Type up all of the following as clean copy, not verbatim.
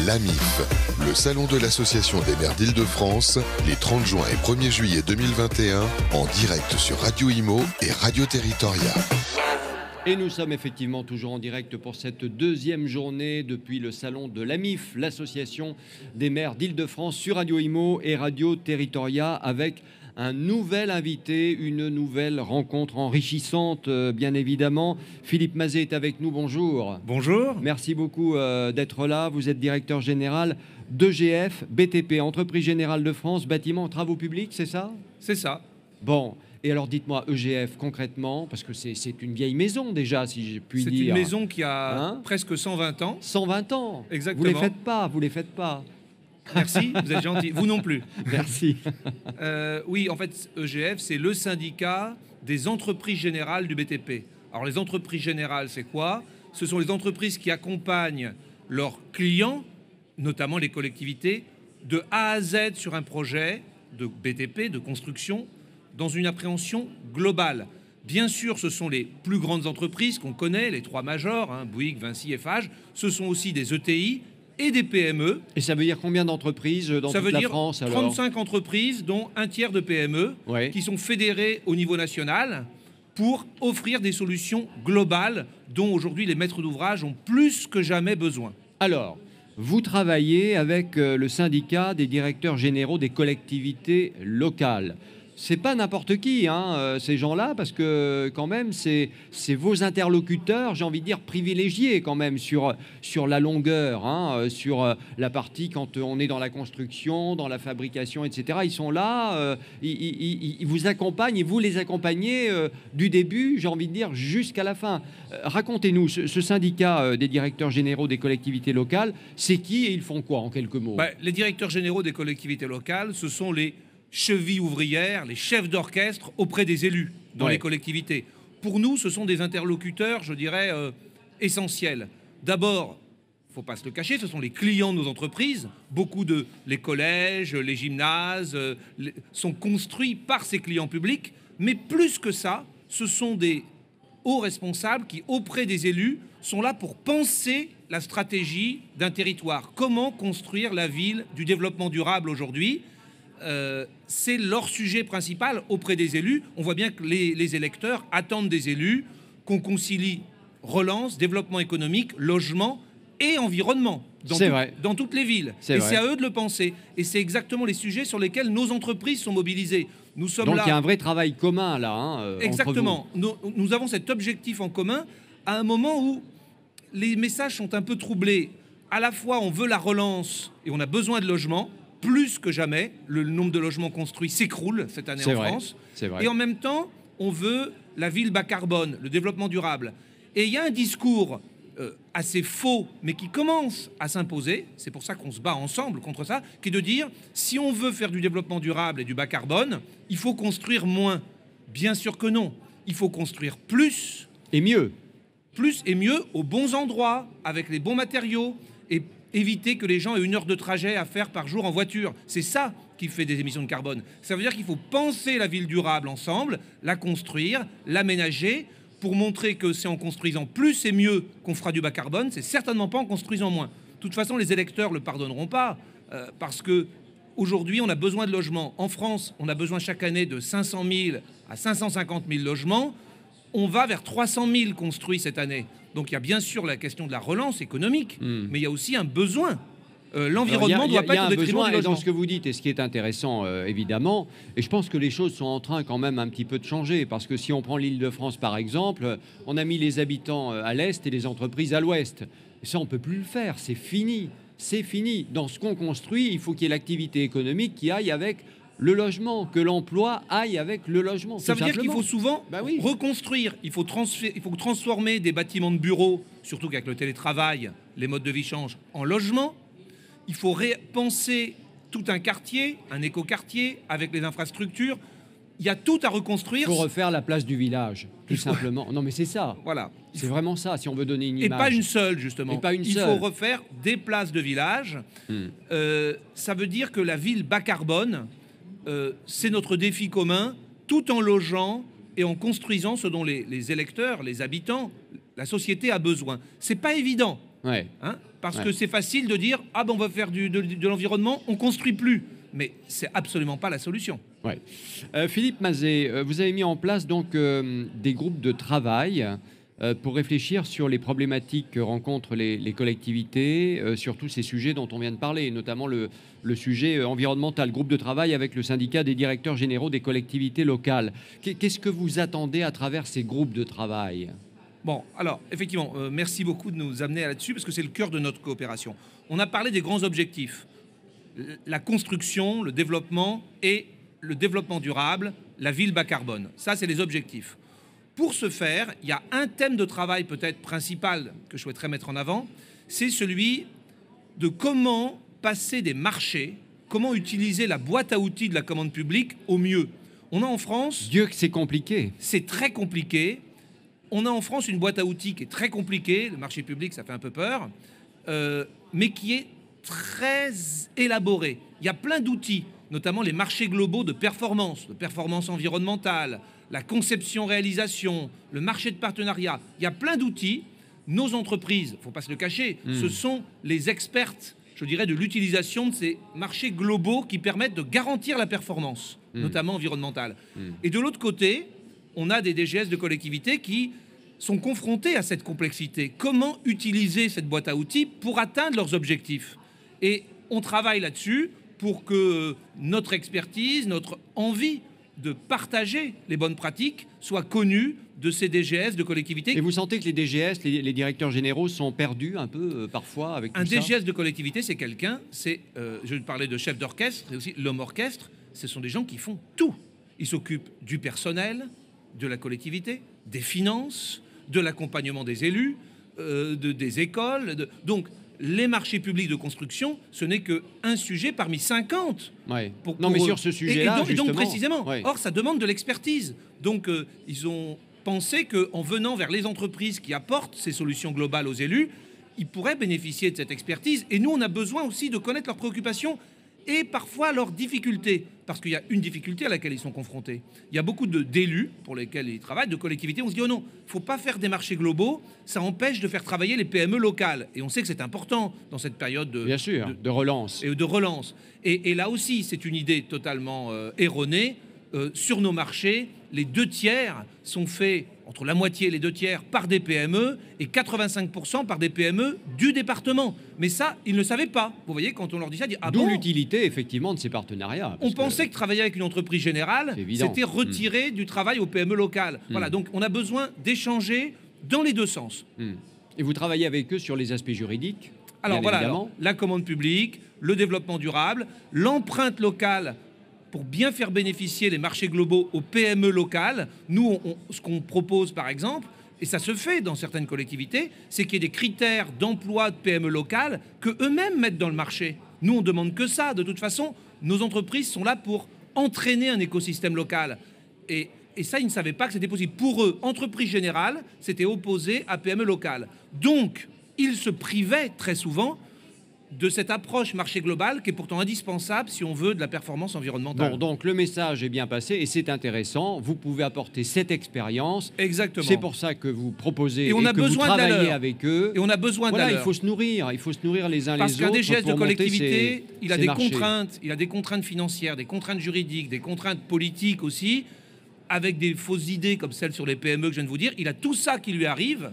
L'AMIF, le salon de l'Association des maires d'Île-de-France, les 30 juin et 1er juillet 2021, en direct sur Radio Imo et Radio Territoria. Et nous sommes effectivement toujours en direct pour cette deuxième journée depuis le salon de l'AMIF, l'Association des maires d'Île-de-France, sur Radio Imo et Radio Territoria, avec un nouvel invité, une nouvelle rencontre enrichissante, bien évidemment. Philippe Mazet est avec nous, bonjour. Bonjour. Merci beaucoup d'être là. Vous êtes directeur général d'EGF, BTP, Entreprise Générale de France, Bâtiments, Travaux Publics, c'est ça? C'est ça. Bon, et alors dites-moi, EGF, concrètement, parce que c'est une vieille maison déjà, si je puis dire. C'est une maison qui a presque 120 ans. 120 ans. Exactement. Vous les faites pas. Merci, vous êtes gentil. Vous non plus. Merci. Oui, en fait, EGF, c'est le syndicat des entreprises générales du BTP. Alors, les entreprises générales, c'est quoi? Ce sont les entreprises qui accompagnent leurs clients, notamment les collectivités, de A à Z sur un projet de BTP, de construction, dans une appréhension globale. Bien sûr, ce sont les plus grandes entreprises qu'on connaît, les trois majors, Bouygues, Vinci, Eiffage. Ce sont aussi des ETI et des PME. Et ça veut dire combien d'entreprises dans toute la France alors? 35 entreprises, dont un tiers de PME, qui sont fédérées au niveau national pour offrir des solutions globales dont aujourd'hui les maîtres d'ouvrage ont plus que jamais besoin. Alors, vous travaillez avec le syndicat des directeurs généraux des collectivités locales. C'est pas n'importe qui, ces gens-là, parce que quand même, c'est vos interlocuteurs, j'ai envie de dire, privilégiés quand même sur la longueur, sur la partie quand on est dans la construction, dans la fabrication, etc. Ils sont là, ils vous accompagnent et vous les accompagnez du début, j'ai envie de dire, jusqu'à la fin. Racontez-nous, ce syndicat des directeurs généraux des collectivités locales, c'est qui et ils font quoi en quelques mots? Les directeurs généraux des collectivités locales, ce sont les chevilles ouvrières, les chefs d'orchestre auprès des élus dans les collectivités. Pour nous, ce sont des interlocuteurs, je dirais, essentiels. D'abord, il ne faut pas se le cacher, ce sont les clients de nos entreprises. Beaucoup de les collèges, les gymnases sont construits par ces clients publics. Mais plus que ça, ce sont des hauts responsables qui, auprès des élus, sont là pour penser la stratégie d'un territoire. Comment construire la ville du développement durable aujourd'hui? C'est leur sujet principal auprès des élus. On voit bien que les électeurs attendent des élus qu'on concilie relance, développement économique, logement et environnement dans toutes les villes. Et c'est à eux de le penser. Et c'est exactement les sujets sur lesquels nos entreprises sont mobilisées. Nous sommes Donc là. il y a un vrai travail commun là. Exactement. Nous avons cet objectif en commun à un moment où les messages sont un peu troublés. À la fois, on veut la relance et on a besoin de logements. Plus que jamais, le nombre de logements construits s'écroule cette année en France. C'est vrai. Et en même temps, on veut la ville bas carbone, le développement durable. Et il y a un discours assez faux, mais qui commence à s'imposer, c'est pour ça qu'on se bat ensemble contre ça, qui est de dire, si on veut faire du développement durable et du bas carbone, il faut construire moins. Bien sûr que non. Il faut construire plus. Et mieux. Plus et mieux aux bons endroits, avec les bons matériaux, et éviter que les gens aient 1 heure de trajet à faire par jour en voiture. C'est ça qui fait des émissions de carbone. Ça veut dire qu'il faut penser la ville durable ensemble, la construire, l'aménager, pour montrer que c'est en construisant plus et mieux qu'on fera du bas carbone, c'est certainement pas en construisant moins. De toute façon, les électeurs ne le pardonneront pas, parce que aujourd'hui, on a besoin de logements. En France, on a besoin chaque année de 500 000 à 550 000 logements. On va vers 300 000 construits cette année. Donc il y a bien sûr la question de la relance économique, mais il y a aussi un besoin. L'environnement ne doit pas être au détriment du logement. Dans ce que vous dites, et ce qui est intéressant, évidemment, et je pense que les choses sont en train quand même un petit peu de changer, parce que si on prend l'Île-de-France par exemple, on a mis les habitants à l'est et les entreprises à l'ouest. Et ça, on ne peut plus le faire, c'est fini. C'est fini. Dans ce qu'on construit, il faut qu'il y ait l'activité économique qui aille avec le logement, que l'emploi aille avec le logement. Ça veut dire qu'il faut souvent reconstruire, il faut transformer des bâtiments de bureaux, surtout qu'avec le télétravail, les modes de vie changent, en logement. Il faut penser tout un quartier, un écoquartier, avec les infrastructures. Il y a tout à reconstruire. Il faut refaire la place du village, tout simplement. Non mais c'est ça. Voilà. C'est vraiment ça, si on veut donner une image. Et pas une seule, justement. Il faut refaire des places de village. Ça veut dire que la ville bas carbone, c'est notre défi commun, tout en logeant et en construisant ce dont les électeurs, les habitants, la société a besoin. C'est pas évident. Ouais. Hein, parce que c'est facile de dire « Ah ben on va faire de l'environnement, on ne construit plus ». Mais c'est absolument pas la solution. Ouais. Philippe Mazet, vous avez mis en place donc des groupes de travail pour réfléchir sur les problématiques que rencontrent les collectivités, sur tous ces sujets dont on vient de parler, notamment le sujet environnemental. Groupe de travail avec le syndicat des directeurs généraux des collectivités locales. Qu'est-ce que vous attendez à travers ces groupes de travail ? Bon, alors, effectivement, merci beaucoup de nous amener là-dessus, parce que c'est le cœur de notre coopération. On a parlé des grands objectifs. La construction, le développement et le développement durable, la ville bas carbone. Ça, c'est les objectifs. Pour ce faire, il y a un thème de travail peut-être principal que je souhaiterais mettre en avant, c'est celui de comment passer des marchés, comment utiliser la boîte à outils de la commande publique au mieux. On a en France... Dieu que c'est compliqué. C'est très compliqué. On a en France une boîte à outils qui est très compliquée, le marché public, ça fait un peu peur, mais qui est très élaborée. Il y a plein d'outils, notamment les marchés globaux de performance environnementale, la conception-réalisation, le marché de partenariat. Il y a plein d'outils. Nos entreprises, il ne faut pas se le cacher, ce sont les expertes, je dirais, de l'utilisation de ces marchés globaux qui permettent de garantir la performance, notamment environnementale. Et de l'autre côté, on a des DGS de collectivités qui sont confrontés à cette complexité. Comment utiliser cette boîte à outils pour atteindre leurs objectifs ? Et on travaille là-dessus pour que notre expertise, notre envie de partager les bonnes pratiques soit connue de ces DGS de collectivités. Et vous sentez que les DGS, les directeurs généraux, sont perdus un peu parfois avec tout ça ? Un DGS de collectivité, c'est quelqu'un, je parlais de chef d'orchestre, c'est aussi l'homme orchestre, ce sont des gens qui font tout. Ils s'occupent du personnel, de la collectivité, des finances, de l'accompagnement des élus, des écoles. Donc, les marchés publics de construction, ce n'est qu'un sujet parmi 50. Ouais. Mais sur ce sujet-là, et donc précisément, ouais. Or, ça demande de l'expertise. Donc, ils ont pensé qu'en venant vers les entreprises qui apportent ces solutions globales aux élus, ils pourraient bénéficier de cette expertise. Et nous, on a besoin aussi de connaître leurs préoccupations et parfois leurs difficultés, parce qu'il y a une difficulté à laquelle ils sont confrontés. Il y a beaucoup d'élus pour lesquels ils travaillent, de collectivités, on se dit « Oh non, il ne faut pas faire des marchés globaux, ça empêche de faire travailler les PME locales. » Et on sait que c'est important dans cette période Bien sûr, de relance. Et de relance. Et là aussi, c'est une idée totalement erronée. Sur nos marchés, les 2/3 sont faits, entre la moitié et les 2/3, par des PME et 85% par des PME du département. Mais ça, ils ne le savaient pas. Vous voyez, quand on leur dit ça, ils disent « Ah bon ?» D'où l'utilité, effectivement, de ces partenariats. On pensait que travailler avec une entreprise générale, c'était retirer du travail aux PME locales. Voilà, donc on a besoin d'échanger dans les deux sens. Et vous travaillez avec eux sur les aspects juridiques ? Alors voilà, la commande publique, le développement durable, l'empreinte locale pour bien faire bénéficier les marchés globaux aux PME locales. Nous, ce qu'on propose, par exemple, et ça se fait dans certaines collectivités, c'est qu'il y ait des critères d'emploi de PME locales que eux-mêmes mettent dans le marché. Nous, on demande que ça. De toute façon, nos entreprises sont là pour entraîner un écosystème local. Et ça, ils ne savaient pas que c'était possible. Pour eux, entreprise générale, c'était opposé à PME locale. Donc, ils se privaient très souvent de cette approche marché global qui est pourtant indispensable si on veut de la performance environnementale. Bon, donc le message est bien passé et c'est intéressant. Vous pouvez apporter cette expérience. Exactement. C'est pour ça que vous proposez et que vous travaillez avec eux. Et on a besoin de il faut se nourrir les uns Parce les autres. Parce qu'un DGS de collectivité, il a des marchés. contraintes, il a des contraintes financières, des contraintes juridiques, des contraintes politiques aussi, avec des fausses idées comme celles sur les PME que je viens de vous dire. Il a tout ça qui lui arrive.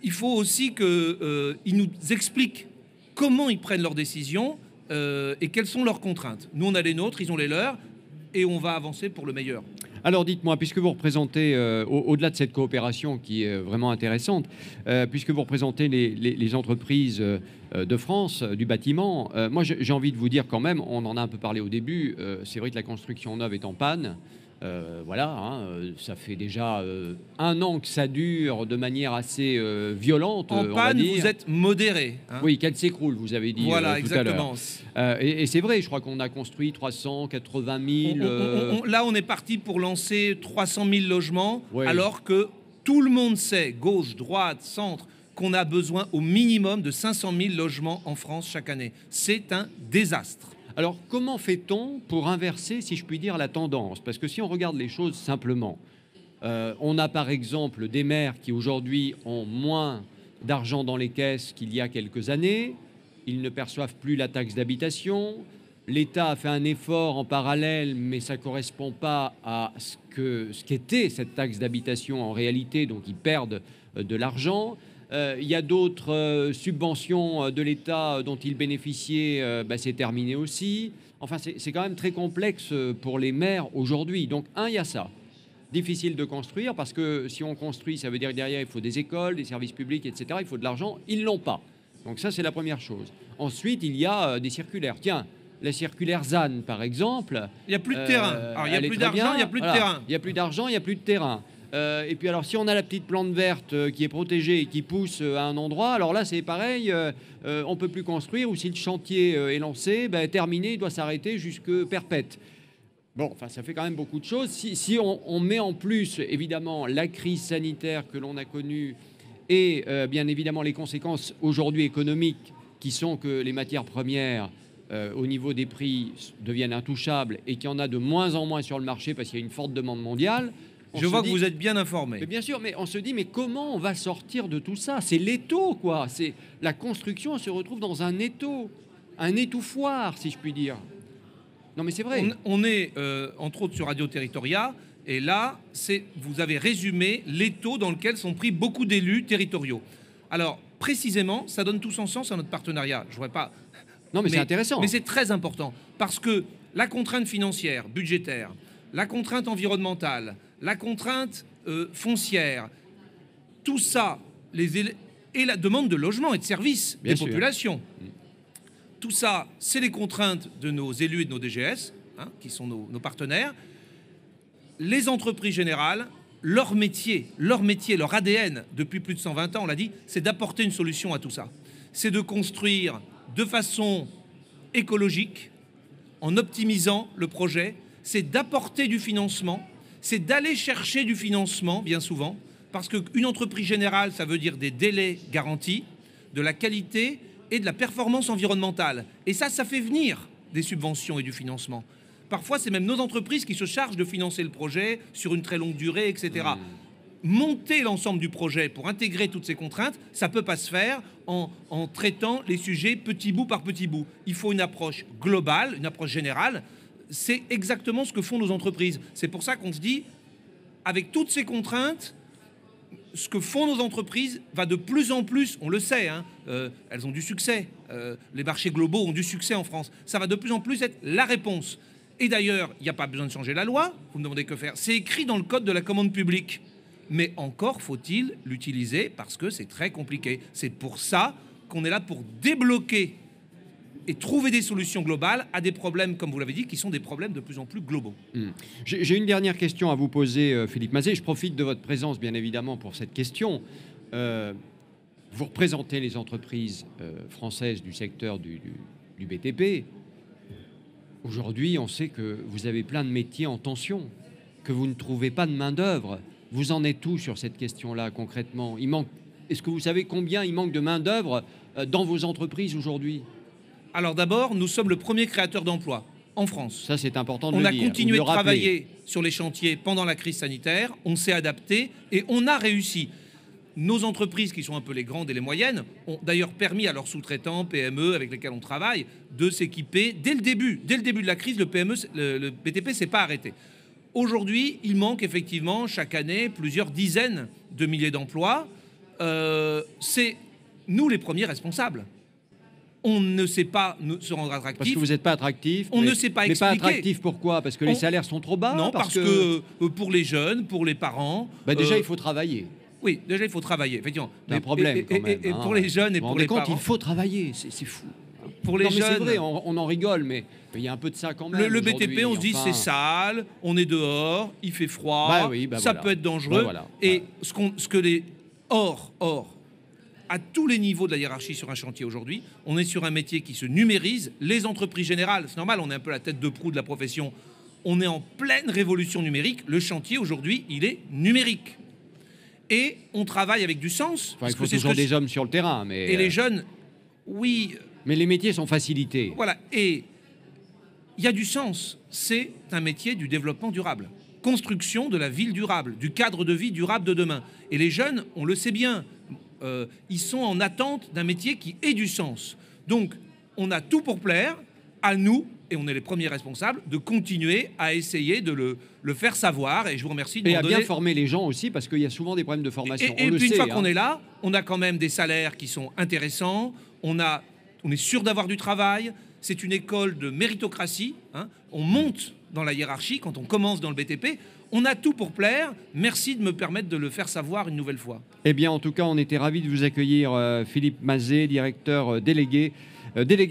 Il faut aussi qu'il nous explique comment ils prennent leurs décisions et quelles sont leurs contraintes. Nous, on a les nôtres, ils ont les leurs, et on va avancer pour le meilleur. Alors dites-moi, puisque vous représentez, au-delà de cette coopération qui est vraiment intéressante, puisque vous représentez les entreprises de France, du bâtiment, moi j'ai envie de vous dire quand même, on en a un peu parlé au début, c'est vrai que la construction neuve est en panne. Ça fait déjà 1 an que ça dure de manière assez violente. En panne, vous êtes modéré. Oui, qu'elle s'écroule, vous avez dit voilà, tout à l'heure. Exactement. Et c'est vrai, je crois qu'on a construit 380 000... Là, on est parti pour lancer 300 000 logements, oui. Alors que tout le monde sait, gauche, droite, centre, qu'on a besoin au minimum de 500 000 logements en France chaque année. C'est un désastre. Alors, comment fait-on pour inverser, si je puis dire, la tendance ? Parce que si on regarde les choses simplement, on a par exemple des maires qui aujourd'hui ont moins d'argent dans les caisses qu'il y a quelques années. Ils ne perçoivent plus la taxe d'habitation. L'État a fait un effort en parallèle, mais ça ne correspond pas à ce qu'était cette taxe d'habitation en réalité, donc ils perdent de l'argent. Il y a d'autres subventions de l'État dont ils bénéficiaient, c'est terminé aussi. Enfin, c'est quand même très complexe pour les maires aujourd'hui. Donc, il y a ça. Difficile de construire, parce que si on construit, ça veut dire que derrière, il faut des écoles, des services publics, etc. Il faut de l'argent. Ils ne l'ont pas. Donc ça, c'est la première chose. Ensuite, il y a des circulaires. Tiens, la circulaire ZAN, par exemple. Il n'y a plus de terrain. Alors, il n'y a plus d'argent, il n'y a plus de terrain. Il n'y a plus d'argent, il n'y a plus de terrain. Et puis alors, si on a la petite plante verte qui est protégée et qui pousse à un endroit, alors là, c'est pareil, on ne peut plus construire, ou si le chantier est lancé, terminé, il doit s'arrêter jusque perpète. Bon, enfin, ça fait quand même beaucoup de choses. Si on met en plus, évidemment, la crise sanitaire que l'on a connue et bien évidemment les conséquences aujourd'hui économiques qui sont que les matières premières au niveau des prix deviennent intouchables et qu'il y en a de moins en moins sur le marché parce qu'il y a une forte demande mondiale. Je vois que vous êtes bien informé. Mais bien sûr, mais on se dit, mais comment on va sortir de tout ça? C'est l'étau, quoi. C'est la construction se retrouve dans un étau, un étouffoir, si je puis dire. Non, mais c'est vrai. On est, entre autres, sur Radio Territoria, et là, vous avez résumé l'étau dans lequel sont pris beaucoup d'élus territoriaux. Alors, précisément, ça donne tout son sens à notre partenariat. Je ne voudrais pas... Non, mais c'est intéressant. Mais c'est très important, parce que la contrainte financière, budgétaire, la contrainte environnementale, la contrainte foncière, tout ça, et la demande de logement et de services des populations. Tout ça, c'est les contraintes de nos élus et de nos DGS, qui sont nos partenaires. Les entreprises générales, leur métier, leur ADN, depuis plus de 120 ans, on l'a dit, c'est d'apporter une solution à tout ça. C'est de construire de façon écologique, en optimisant le projet, c'est d'apporter du financement, c'est d'aller chercher du financement, bien souvent, parce qu'une entreprise générale, ça veut dire des délais garantis, de la qualité et de la performance environnementale. Et ça fait venir des subventions et du financement. Parfois, c'est même nos entreprises qui se chargent de financer le projet sur une très longue durée, etc. Monter l'ensemble du projet pour intégrer toutes ces contraintes, ça ne peut pas se faire en traitant les sujets petit bout par petit bout. Il faut une approche globale, une approche générale. C'est exactement ce que font nos entreprises. C'est pour ça qu'on se dit, avec toutes ces contraintes, ce que font nos entreprises va de plus en plus, on le sait, elles ont du succès. Les marchés globaux ont du succès en France. Ça va de plus en plus être la réponse. Et d'ailleurs, il n'y a pas besoin de changer la loi. Vous me demandez que faire. C'est écrit dans le code de la commande publique. Mais encore faut-il l'utiliser parce que c'est très compliqué. C'est pour ça qu'on est là pour débloquer et trouver des solutions globales à des problèmes, comme vous l'avez dit, qui sont des problèmes de plus en plus globaux. J'ai une dernière question à vous poser, Philippe Mazet. Je profite de votre présence, bien évidemment, pour cette question. Vous représentez les entreprises françaises du secteur du BTP. Aujourd'hui, on sait que vous avez plein de métiers en tension, que vous ne trouvez pas de main-d'œuvre. Vous en êtes où sur cette question-là, concrètement? Est-ce que vous savez combien il manque de main-d'œuvre dans vos entreprises aujourd'hui? Alors d'abord, nous sommes le premier créateur d'emplois en France. Ça, c'est important de le dire. On a continué de travailler sur les chantiers pendant la crise sanitaire, on s'est adapté et on a réussi. Nos entreprises, qui sont un peu les grandes et les moyennes, ont d'ailleurs permis à leurs sous-traitants, PME, avec lesquels on travaille, de s'équiper. Dès le début de la crise, le BTP ne s'est pas arrêté. Aujourd'hui, il manque effectivement chaque année plusieurs dizaines de milliers d'emplois. C'est nous les premiers responsables. On ne sait pas se rendre attractif. Parce que vous n'êtes pas attractif. On ne sait pas expliquer. Mais pas attractif pourquoi? Parce que les salaires sont trop bas? Non, parce que pour les jeunes, pour les parents... déjà, il faut travailler. Oui, déjà, il faut travailler, effectivement. C'est un problème, quand même. Et pour les jeunes et pour les parents... il faut travailler, c'est fou. Pour les jeunes... c'est vrai, on en rigole, mais il y a un peu de ça quand même. Le BTP, on se dit, c'est sale, on est dehors, il fait froid, ça peut être dangereux. Et ce que les... Or, à tous les niveaux de la hiérarchie sur un chantier aujourd'hui, on est sur un métier qui se numérise. Les entreprises générales, c'est normal, on est un peu la tête de proue de la profession. On est en pleine révolution numérique. Le chantier, aujourd'hui, il est numérique. Et on travaille avec du sens. Il faut toujours des hommes sur le terrain. Mais et les jeunes, oui... Mais les métiers sont facilités. Voilà. Et il y a du sens. C'est un métier du développement durable. Construction de la ville durable, du cadre de vie durable de demain. Et les jeunes, on le sait bien, ils sont en attente d'un métier qui ait du sens. Donc, on a tout pour plaire, à nous, et on est les premiers responsables, de continuer à essayer de le faire savoir. Et je vous remercie de Et m'en à donner... bien former les gens aussi, parce qu'il y a souvent des problèmes de formation. Et on le puis, une sait, fois qu'on est là, on a quand même des salaires qui sont intéressants, on est sûr d'avoir du travail, c'est une école de méritocratie, hein. On monte dans la hiérarchie quand on commence dans le BTP. On a tout pour plaire. Merci de me permettre de le faire savoir une nouvelle fois. Eh bien, en tout cas, on était ravis de vous accueillir, Philippe Mazet, directeur délégué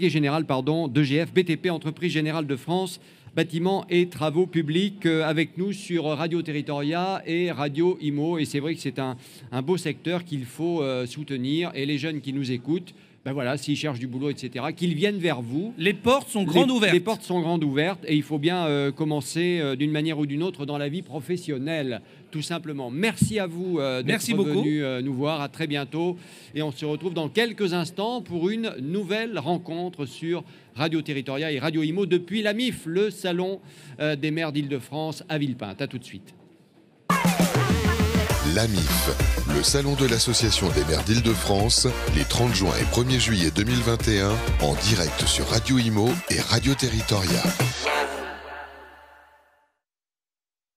général d'EGF, BTP, Entreprise Générale de France, Bâtiments et Travaux Publics, avec nous sur Radio Territoria et Radio Imo. Et c'est vrai que c'est un beau secteur qu'il faut soutenir. Et les jeunes qui nous écoutent, ben voilà, s'ils cherchent du boulot, etc., qu'ils viennent vers vous. Les portes sont grandes ouvertes. Les portes sont grandes ouvertes et il faut bien commencer d'une manière ou d'une autre dans la vie professionnelle, tout simplement. Merci à vous d'être venu nous voir. À très bientôt. Et on se retrouve dans quelques instants pour une nouvelle rencontre sur Radio Territoria et Radio Imo depuis la MIF, le salon des maires d'Île-de-France à Villepinte. À tout de suite. L'AMIF, le salon de l'Association des maires d'Île-de-France, les 30 juin et 1er juillet 2021, en direct sur Radio Imo et Radio Territoria.